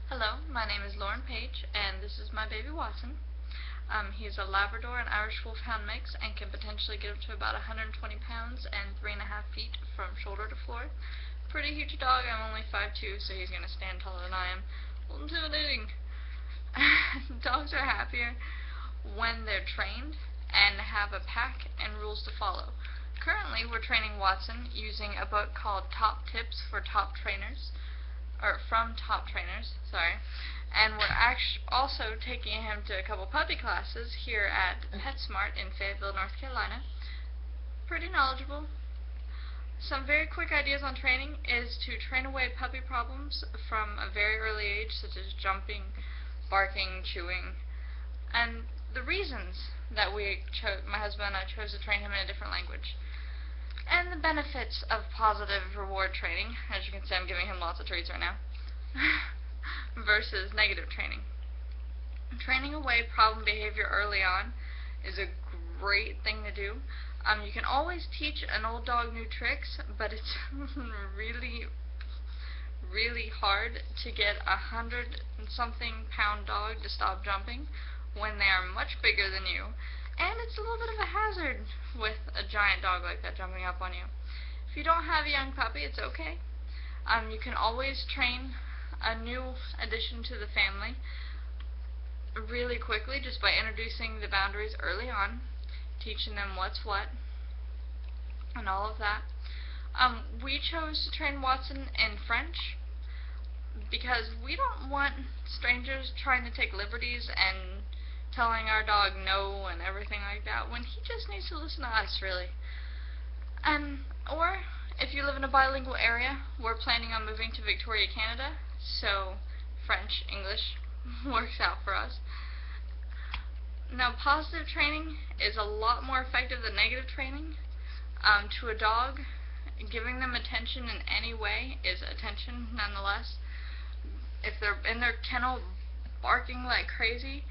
Hello, my name is Lauren Page, and this is my baby Watson. He's a Labrador and Irish Wolfhound mix and can potentially get up to about 120 pounds and 3.5 feet from shoulder to floor. Pretty huge dog. I'm only 5'2", so he's going to stand taller than I am. Intimidating. Dogs are happier when they're trained and have a pack and rules to follow. Currently, we're training Watson using a book called Top Tips for Top Trainers, or from Top Trainers, sorry. And we're also taking him to a couple puppy classes here at PetSmart in Fayetteville, North Carolina. Pretty knowledgeable. Some very quick ideas on training is to train away puppy problems from a very early age, such as jumping, barking, chewing, and the reasons that my husband and I chose to train him in a different language. And the benefits of positive reward training. As you can see, I'm giving him lots of treats right now. Versus negative training. Training away problem behavior early on is a great thing to do. You can always teach an old dog new tricks, but it's really hard to get 100-something pound dog to stop jumping when they are much bigger than you. And it's a little bit of a hazard with a giant dog like that jumping up on you. If you don't have a young puppy, it's okay. You can always train a new addition to the family really quickly just by introducing the boundaries early on, teaching them what's what, and all of that. We chose to train Watson in French because we don't want strangers trying to take liberties and telling our dog no and everything like that when he just needs to listen to us, really. Or if you live in a bilingual area, we're planning on moving to Victoria, Canada, so French, English works out for us. Now, positive training is a lot more effective than negative training. To a dog, giving them attention in any way is attention nonetheless. If they're in their kennel barking like crazy,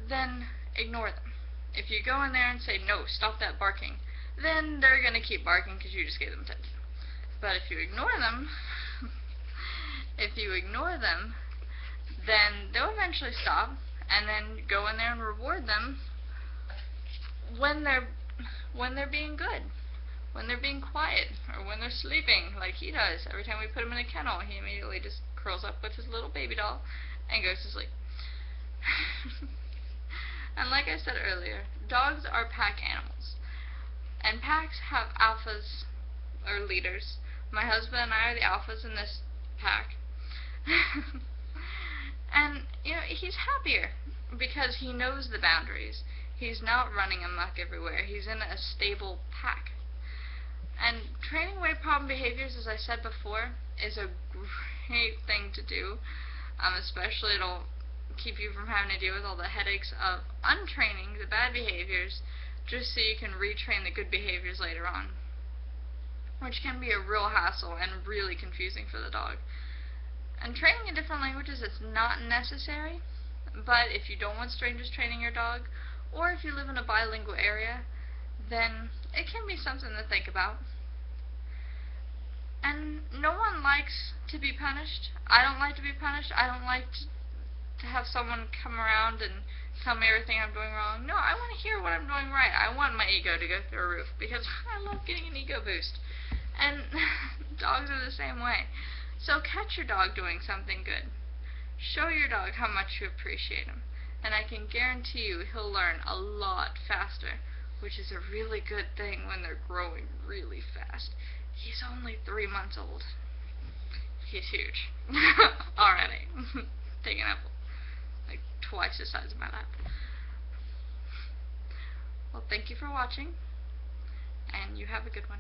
then ignore them. If you go in there and say, no, stop that barking, then they're going to keep barking because you just gave them attention. But if you ignore them, then they'll eventually stop, and then go in there and reward them when they're being good, when they're being quiet, or when they're sleeping like he does. Every time we put him in a kennel, he immediately just curls up with his little baby doll and goes to sleep. And like I said earlier, dogs are pack animals, and packs have alphas, or leaders. My husband and I are the alphas in this pack. And, he's happier because he knows the boundaries. He's not running amok everywhere. He's in a stable pack. And training away problem behaviors, as I said before, is a great thing to do. Especially it'll keep you from having to deal with all the headaches of untraining the bad behaviors just so you can retrain the good behaviors later on, which can be a real hassle and really confusing for the dog. And training in different languages is not necessary, but if you don't want strangers training your dog, or if you live in a bilingual area, then it can be something to think about. And no one likes to be punished. I don't like to be punished. I don't like to have someone come around and tell me everything I'm doing wrong. No, I want to hear what I'm doing right. I want my ego to go through a roof because I love getting an ego boost. And dogs are the same way. So catch your dog doing something good. Show your dog how much you appreciate him. And I can guarantee you he'll learn a lot faster, which is a really good thing when they're growing really fast. He's only 3 months old. He's huge. Already. Taking up like twice the size of my lap. Well, thank you for watching, and you have a good one.